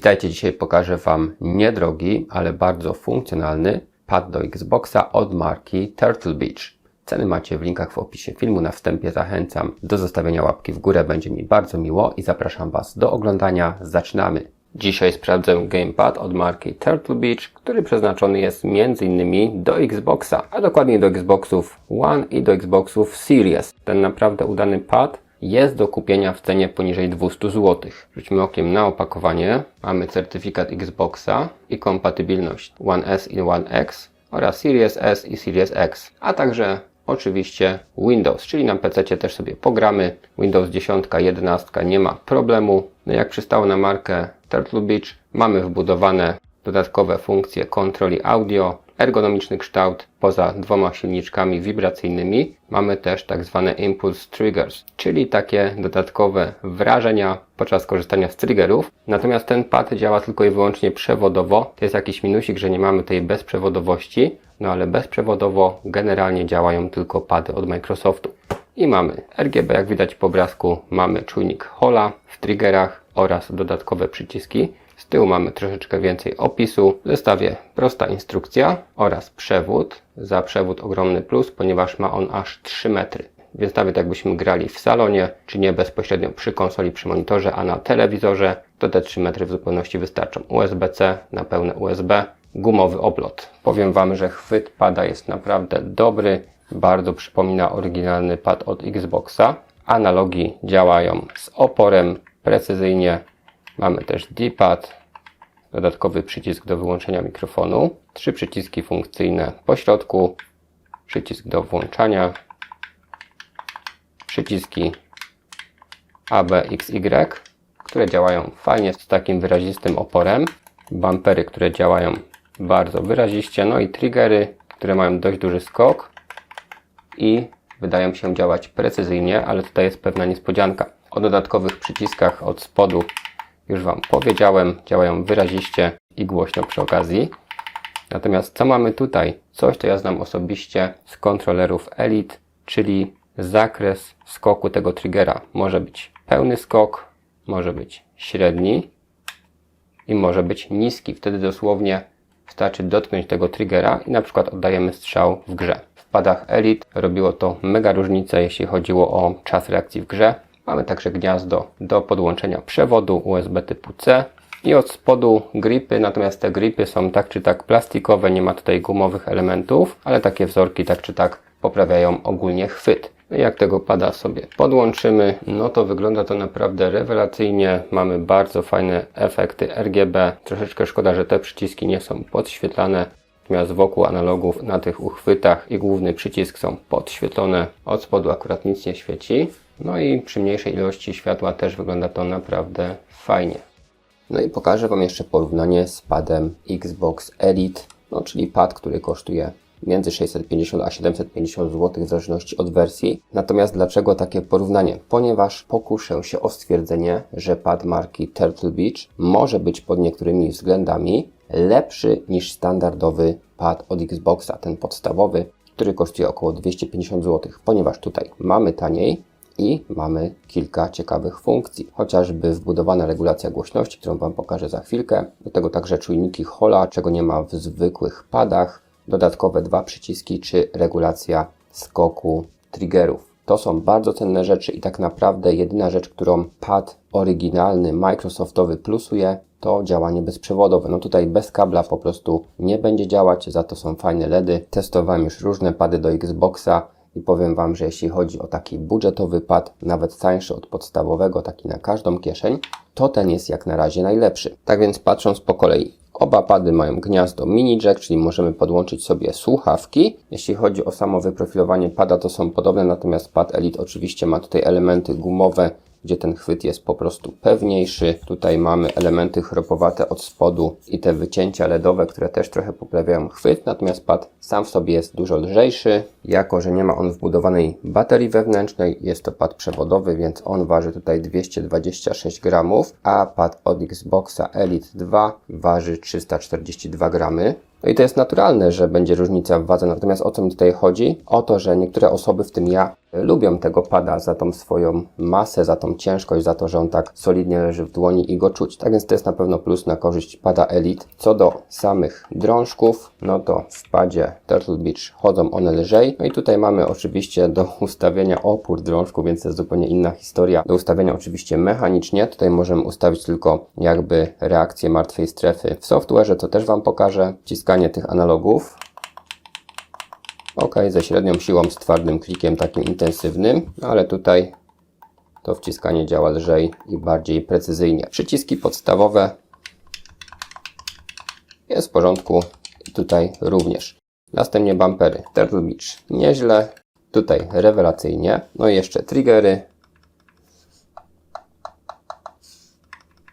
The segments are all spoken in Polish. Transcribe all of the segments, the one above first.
Witajcie, dzisiaj pokażę Wam niedrogi, ale bardzo funkcjonalny pad do Xboxa od marki Turtle Beach. Ceny macie w linkach w opisie filmu. Na wstępie zachęcam do zostawienia łapki w górę, będzie mi bardzo miło i zapraszam Was do oglądania. Zaczynamy! Dzisiaj sprawdzę gamepad od marki Turtle Beach, który przeznaczony jest m.in. do Xboxa, a dokładnie do Xboxów One i do Xboxów Series. Ten naprawdę udany pad jest do kupienia w cenie poniżej 200 zł. Rzućmy okiem na opakowanie. Mamy certyfikat Xboxa i kompatybilność One S i One X oraz Series S i Series X, a także oczywiście Windows, czyli na PC też sobie pogramy. Windows 10, 11 nie ma problemu. No jak przystało na markę Turtle Beach, mamy wbudowane dodatkowe funkcje kontroli audio, ergonomiczny kształt. Poza dwoma silniczkami wibracyjnymi mamy też tak zwane Impulse Triggers, czyli takie dodatkowe wrażenia podczas korzystania z triggerów. Natomiast ten pad działa tylko i wyłącznie przewodowo. To jest jakiś minusik, że nie mamy tej bezprzewodowości, no ale bezprzewodowo generalnie działają tylko pady od Microsoftu. I mamy RGB, jak widać po obrazku, mamy czujnik Hola w triggerach oraz dodatkowe przyciski. Z tyłu mamy troszeczkę więcej opisu. W zestawie prosta instrukcja oraz przewód. Za przewód ogromny plus, ponieważ ma on aż 3 metry. Więc nawet jakbyśmy grali w salonie, czy nie bezpośrednio przy konsoli, przy monitorze, a na telewizorze, to te 3 metry w zupełności wystarczą. USB-C na pełne USB, gumowy oblot. Powiem Wam, że chwyt pada jest naprawdę dobry. Bardzo przypomina oryginalny pad od Xboxa. Analogi działają z oporem, precyzyjnie. Mamy też D-pad, dodatkowy przycisk do wyłączenia mikrofonu, 3 przyciski funkcyjne po środku, przycisk do włączania, przyciski A, B, X, Y, które działają fajnie z takim wyrazistym oporem, bumpery, które działają bardzo wyraziście, no i triggery, które mają dość duży skok i wydają się działać precyzyjnie, ale tutaj jest pewna niespodzianka. O dodatkowych przyciskach od spodu już Wam powiedziałem, działają wyraziście i głośno przy okazji. Natomiast co mamy tutaj? Coś, co ja znam osobiście z kontrolerów Elite, czyli zakres skoku tego triggera. Może być pełny skok, może być średni i może być niski. Wtedy dosłownie wystarczy dotknąć tego triggera i na przykład oddajemy strzał w grze. W padach Elite robiło to mega różnicę, jeśli chodziło o czas reakcji w grze. Mamy także gniazdo do podłączenia przewodu USB typu C i od spodu gripy, natomiast te gripy są tak czy tak plastikowe, nie ma tutaj gumowych elementów, ale takie wzorki tak czy tak poprawiają ogólnie chwyt. No i jak tego pada sobie podłączymy, no to wygląda to naprawdę rewelacyjnie. Mamy bardzo fajne efekty RGB. Troszeczkę szkoda, że te przyciski nie są podświetlane. Natomiast wokół analogów na tych uchwytach i główny przycisk są podświetlone. Od spodu akurat nic nie świeci. No i przy mniejszej ilości światła też wygląda to naprawdę fajnie. No i pokażę Wam jeszcze porównanie z padem Xbox Elite, no czyli pad, który kosztuje między 650 a 750 zł w zależności od wersji. Natomiast dlaczego takie porównanie? Ponieważ pokuszę się o stwierdzenie, że pad marki Turtle Beach może być pod niektórymi względami lepszy niż standardowy pad od Xboxa, ten podstawowy, który kosztuje około 250 zł, ponieważ tutaj mamy taniej i mamy kilka ciekawych funkcji. Chociażby wbudowana regulacja głośności, którą Wam pokażę za chwilkę. Do tego także czujniki Hola, czego nie ma w zwykłych padach. Dodatkowe 2 przyciski czy regulacja skoku triggerów. To są bardzo cenne rzeczy i tak naprawdę jedyna rzecz, którą pad oryginalny, Microsoftowy plusuje, to działanie bezprzewodowe. No tutaj bez kabla po prostu nie będzie działać, za to są fajne LEDy. Testowałem już różne pady do Xboxa i powiem Wam, że jeśli chodzi o taki budżetowy pad, nawet tańszy od podstawowego, taki na każdą kieszeń, to ten jest jak na razie najlepszy. Tak więc patrząc po kolei, oba pady mają gniazdo mini jack, czyli możemy podłączyć sobie słuchawki. Jeśli chodzi o samo wyprofilowanie pada, to są podobne, natomiast pad Elite oczywiście ma tutaj elementy gumowe, gdzie ten chwyt jest po prostu pewniejszy. Tutaj mamy elementy chropowate od spodu i te wycięcia LEDowe, które też trochę poprawiają chwyt, natomiast pad sam w sobie jest dużo lżejszy. Jako że nie ma on wbudowanej baterii wewnętrznej, jest to pad przewodowy, więc on waży tutaj 226 gramów, a pad od Xboxa Elite 2 waży 342 gramy. No i to jest naturalne, że będzie różnica w wadze, natomiast o co mi tutaj chodzi? O to, że niektóre osoby, w tym ja, lubią tego pada za tą swoją masę, za tą ciężkość, za to, że on tak solidnie leży w dłoni i go czuć. Tak więc to jest na pewno plus na korzyść pada Elite. Co do samych drążków, no to w padzie Turtle Beach chodzą one lżej. No i tutaj mamy oczywiście do ustawienia opór drążku, więc to jest zupełnie inna historia. Do ustawienia oczywiście mechanicznie. Tutaj możemy ustawić tylko jakby reakcję martwej strefy w software'ze, to też Wam pokażę. Wciskanie tych analogów. OK, ze średnią siłą, z twardym klikiem takim intensywnym, ale tutaj to wciskanie działa lżej i bardziej precyzyjnie. Przyciski podstawowe jest w porządku i tutaj również. Następnie bumpery Turtle Beach nieźle, tutaj rewelacyjnie. No i jeszcze triggery.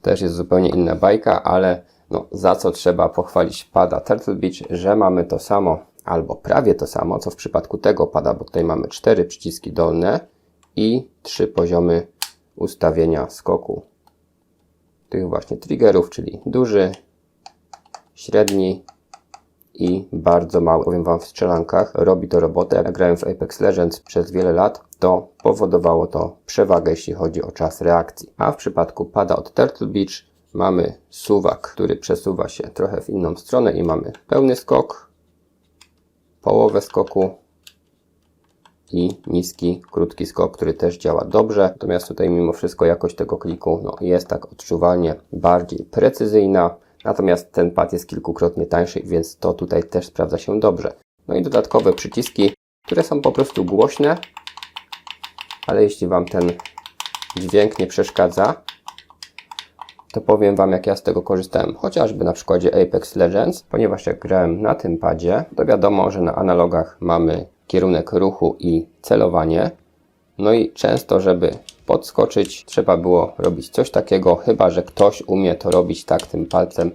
Też jest zupełnie inna bajka, ale no, za co trzeba pochwalić pada Turtle Beach, że mamy to samo albo prawie to samo, co w przypadku tego pada, bo tutaj mamy 4 przyciski dolne i 3 poziomy ustawienia skoku tych właśnie triggerów, czyli duży, średni i bardzo mały. Powiem Wam, w strzelankach robi to robotę. Jak grałem w Apex Legends przez wiele lat, to powodowało to przewagę, jeśli chodzi o czas reakcji. A w przypadku pada od Turtle Beach mamy suwak, który przesuwa się trochę w inną stronę i mamy pełny skok, połowę skoku i niski, krótki skok, który też działa dobrze. Natomiast tutaj mimo wszystko jakość tego kliku jest tak odczuwalnie bardziej precyzyjna. Natomiast ten pad jest kilkukrotnie tańszy, więc to tutaj też sprawdza się dobrze. No i dodatkowe przyciski, które są po prostu głośne, ale jeśli Wam ten dźwięk nie przeszkadza, to powiem Wam, jak ja z tego korzystałem, chociażby na przykładzie Apex Legends, ponieważ jak grałem na tym padzie, to wiadomo, że na analogach mamy kierunek ruchu i celowanie. No i często, żeby podskoczyć, trzeba było robić coś takiego, chyba że ktoś umie to robić tak tym palcem.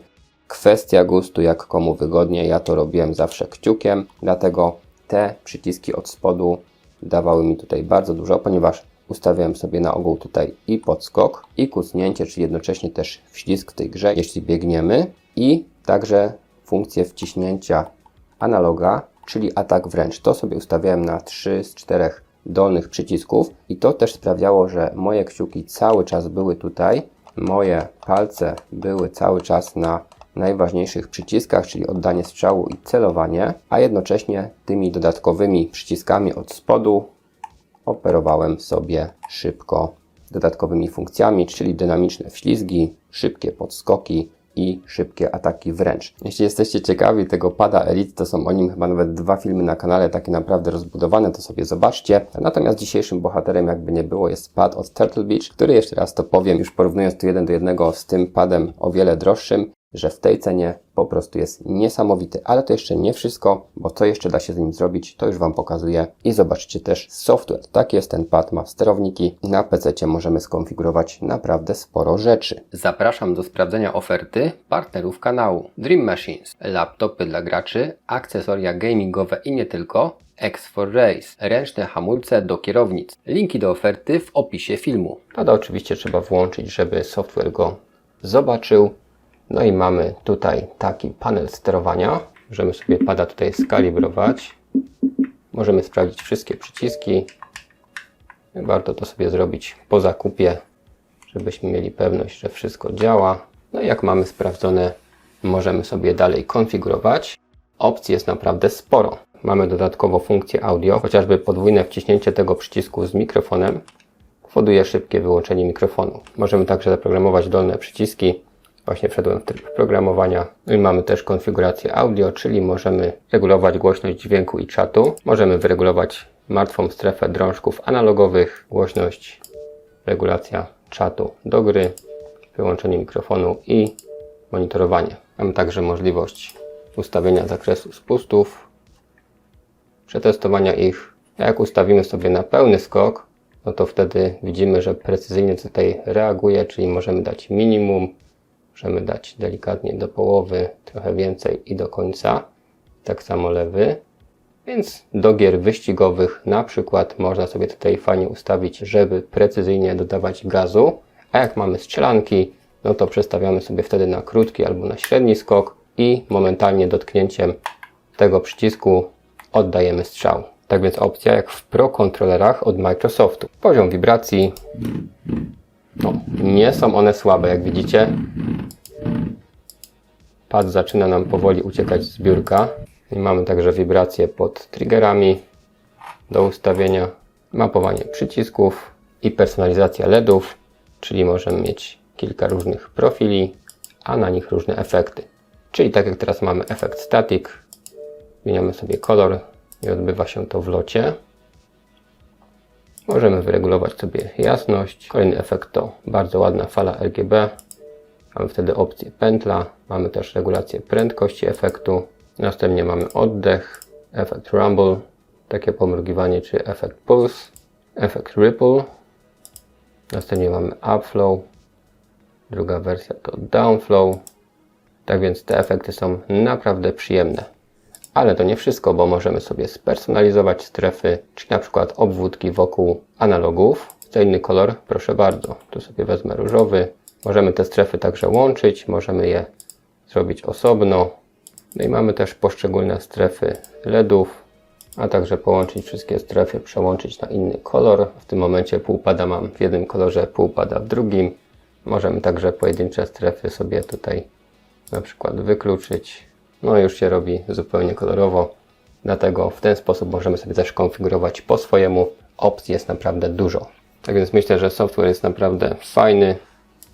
Kwestia gustu, jak komu wygodnie. Ja to robiłem zawsze kciukiem, dlatego te przyciski od spodu dawały mi tutaj bardzo dużo, ponieważ ustawiałem sobie na ogół tutaj i podskok, i kucnięcie, czyli jednocześnie też wślizg w tej grze, jeśli biegniemy, i także funkcję wciśnięcia analoga, czyli atak wręcz. To sobie ustawiałem na 3 z 4 dolnych przycisków i to też sprawiało, że moje kciuki cały czas były tutaj, moje palce były cały czas na najważniejszych przyciskach, czyli oddanie strzału i celowanie, a jednocześnie tymi dodatkowymi przyciskami od spodu operowałem sobie szybko dodatkowymi funkcjami, czyli dynamiczne wślizgi, szybkie podskoki i szybkie ataki wręcz. Jeśli jesteście ciekawi tego pada Elite, to są o nim chyba nawet 2 filmy na kanale, takie naprawdę rozbudowane, to sobie zobaczcie. Natomiast dzisiejszym bohaterem, jakby nie było, jest pad od Turtle Beach, który, jeszcze raz to powiem, już porównując to 1 do 1 z tym padem o wiele droższym, że w tej cenie po prostu jest niesamowity. Ale to jeszcze nie wszystko, bo co jeszcze da się z nim zrobić, to już Wam pokazuję i zobaczycie też software. Tak jest, ten pad ma sterowniki. Na PC możemy skonfigurować naprawdę sporo rzeczy. Zapraszam do sprawdzenia oferty partnerów kanału. Dream Machines, laptopy dla graczy, akcesoria gamingowe i nie tylko, X4 Race, ręczne hamulce do kierownic. Linki do oferty w opisie filmu. Pada oczywiście trzeba włączyć, żeby software go zobaczył. No i mamy tutaj taki panel sterowania. Możemy sobie pada tutaj skalibrować. Możemy sprawdzić wszystkie przyciski. Warto to sobie zrobić po zakupie, żebyśmy mieli pewność, że wszystko działa. No i jak mamy sprawdzone, możemy sobie dalej konfigurować. Opcji jest naprawdę sporo. Mamy dodatkowo funkcję audio, chociażby podwójne wciśnięcie tego przycisku z mikrofonem powoduje szybkie wyłączenie mikrofonu. Możemy także zaprogramować dolne przyciski. Właśnie wszedłem w tryb programowania. No i mamy też konfigurację audio, czyli możemy regulować głośność dźwięku i czatu. Możemy wyregulować martwą strefę drążków analogowych, głośność, regulacja czatu do gry, wyłączenie mikrofonu i monitorowanie. Mamy także możliwość ustawienia zakresu spustów, przetestowania ich. Jak ustawimy sobie na pełny skok, no to wtedy widzimy, że precyzyjnie tutaj reaguje, czyli możemy dać minimum, możemy dać delikatnie do połowy, trochę więcej i do końca. Tak samo lewy. Więc do gier wyścigowych na przykład można sobie tutaj fajnie ustawić, żeby precyzyjnie dodawać gazu. A jak mamy strzelanki, no to przestawiamy sobie wtedy na krótki albo na średni skok i momentalnie dotknięciem tego przycisku oddajemy strzał. Tak więc opcja jak w Pro kontrolerach od Microsoftu. Poziom wibracji, no, nie są one słabe, jak widzicie. Pad zaczyna nam powoli uciekać z biurka. I mamy także wibracje pod triggerami do ustawienia, mapowanie przycisków i personalizacja LEDów, czyli możemy mieć kilka różnych profili, a na nich różne efekty. Czyli tak jak teraz mamy efekt static, zmieniamy sobie kolor i odbywa się to w locie. Możemy wyregulować sobie jasność. Kolejny efekt to bardzo ładna fala RGB. Mamy wtedy opcję pętla, mamy też regulację prędkości efektu. Następnie mamy oddech, efekt rumble, takie pomrugiwanie, czy efekt pulse, efekt ripple. Następnie mamy upflow, druga wersja to downflow. Tak więc te efekty są naprawdę przyjemne. Ale to nie wszystko, bo możemy sobie spersonalizować strefy, czy na przykład obwódki wokół analogów. Chcę inny kolor? Proszę bardzo. Tu sobie wezmę różowy. Możemy te strefy także łączyć, możemy je zrobić osobno. No i mamy też poszczególne strefy LEDów, a także połączyć wszystkie strefy, przełączyć na inny kolor. W tym momencie półpada mam w jednym kolorze, półpada w drugim. Możemy także pojedyncze strefy sobie tutaj na przykład wykluczyć. No już się robi zupełnie kolorowo. Dlatego w ten sposób możemy sobie też konfigurować po swojemu. Opcji jest naprawdę dużo. Tak więc myślę, że software jest naprawdę fajny.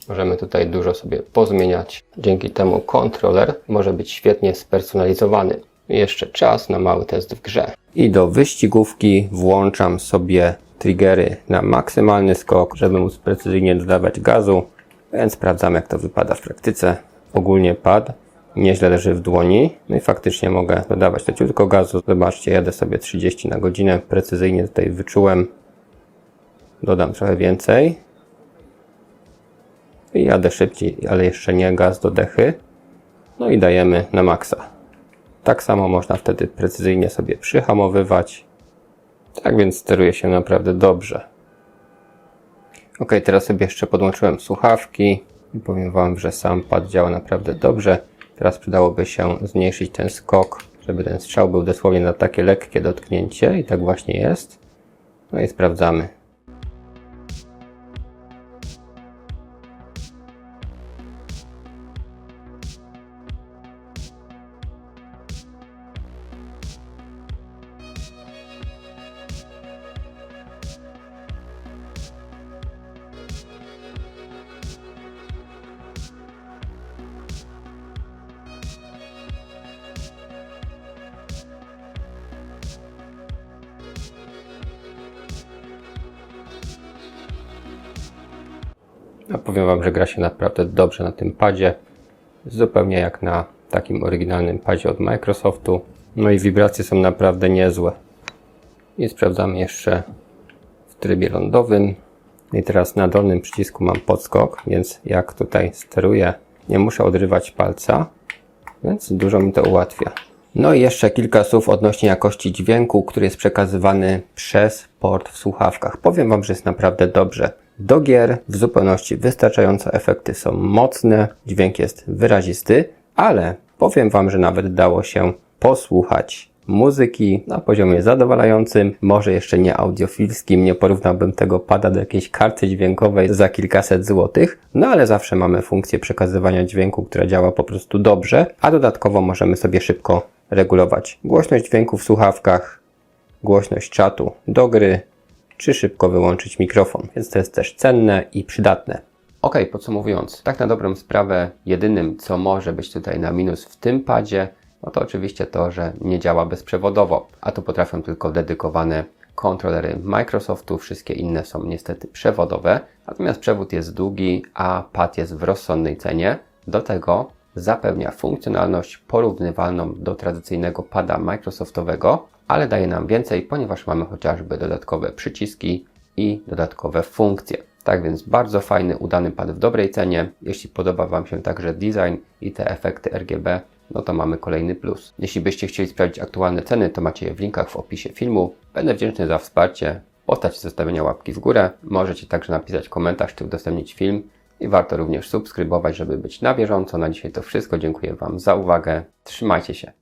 Możemy tutaj dużo sobie pozmieniać. Dzięki temu kontroler może być świetnie spersonalizowany. I jeszcze czas na mały test w grze. I do wyścigówki włączam sobie triggery na maksymalny skok, żeby móc precyzyjnie dodawać gazu. Więc sprawdzam, jak to wypada w praktyce. Ogólnie pad nieźle leży w dłoni. No i faktycznie mogę dodawać leciutko gazu. Zobaczcie, jadę sobie 30 na godzinę. Precyzyjnie tutaj wyczułem. Dodam trochę więcej. I jadę szybciej, ale jeszcze nie gaz do dechy. No i dajemy na maksa. Tak samo można wtedy precyzyjnie sobie przyhamowywać. Tak więc steruje się naprawdę dobrze. Ok, teraz sobie jeszcze podłączyłem słuchawki. I powiem Wam, że sam pad działa naprawdę dobrze. Teraz przydałoby się zmniejszyć ten skok, żeby ten strzał był dosłownie na takie lekkie dotknięcie. I tak właśnie jest. No i sprawdzamy. A powiem Wam, że gra się naprawdę dobrze na tym padzie. Zupełnie jak na takim oryginalnym padzie od Microsoftu. No i wibracje są naprawdę niezłe. I sprawdzamy jeszcze w trybie lądowym. I teraz na dolnym przycisku mam podskok, więc jak tutaj steruję, nie muszę odrywać palca, więc dużo mi to ułatwia. No i jeszcze kilka słów odnośnie jakości dźwięku, który jest przekazywany przez port w słuchawkach. Powiem Wam, że jest naprawdę dobrze. Do gier w zupełności wystarczająco, efekty są mocne, dźwięk jest wyrazisty, ale powiem Wam, że nawet dało się posłuchać muzyki na poziomie zadowalającym, może jeszcze nie audiofilskim, nie porównałbym tego pada do jakiejś karty dźwiękowej za kilkaset złotych, no ale zawsze mamy funkcję przekazywania dźwięku, która działa po prostu dobrze, a dodatkowo możemy sobie szybko regulować głośność dźwięku w słuchawkach, głośność czatu do gry, czy szybko wyłączyć mikrofon, więc to jest też cenne i przydatne. Ok, podsumowując, tak na dobrą sprawę, jedynym co może być tutaj na minus w tym padzie, no to oczywiście to, że nie działa bezprzewodowo, a to potrafią tylko dedykowane kontrolery Microsoftu, wszystkie inne są niestety przewodowe, natomiast przewód jest długi, a pad jest w rozsądnej cenie, do tego zapewnia funkcjonalność porównywalną do tradycyjnego pada Microsoftowego, ale daje nam więcej, ponieważ mamy chociażby dodatkowe przyciski i dodatkowe funkcje. Tak więc bardzo fajny, udany pad w dobrej cenie. Jeśli podoba Wam się także design i te efekty RGB, no to mamy kolejny plus. Jeśli byście chcieli sprawdzić aktualne ceny, to macie je w linkach w opisie filmu. Będę wdzięczny za wsparcie. Postacie zostawienia łapki w górę. Możecie także napisać komentarz czy udostępnić film. i warto również subskrybować, żeby być na bieżąco. Na dzisiaj to wszystko. Dziękuję Wam za uwagę. Trzymajcie się.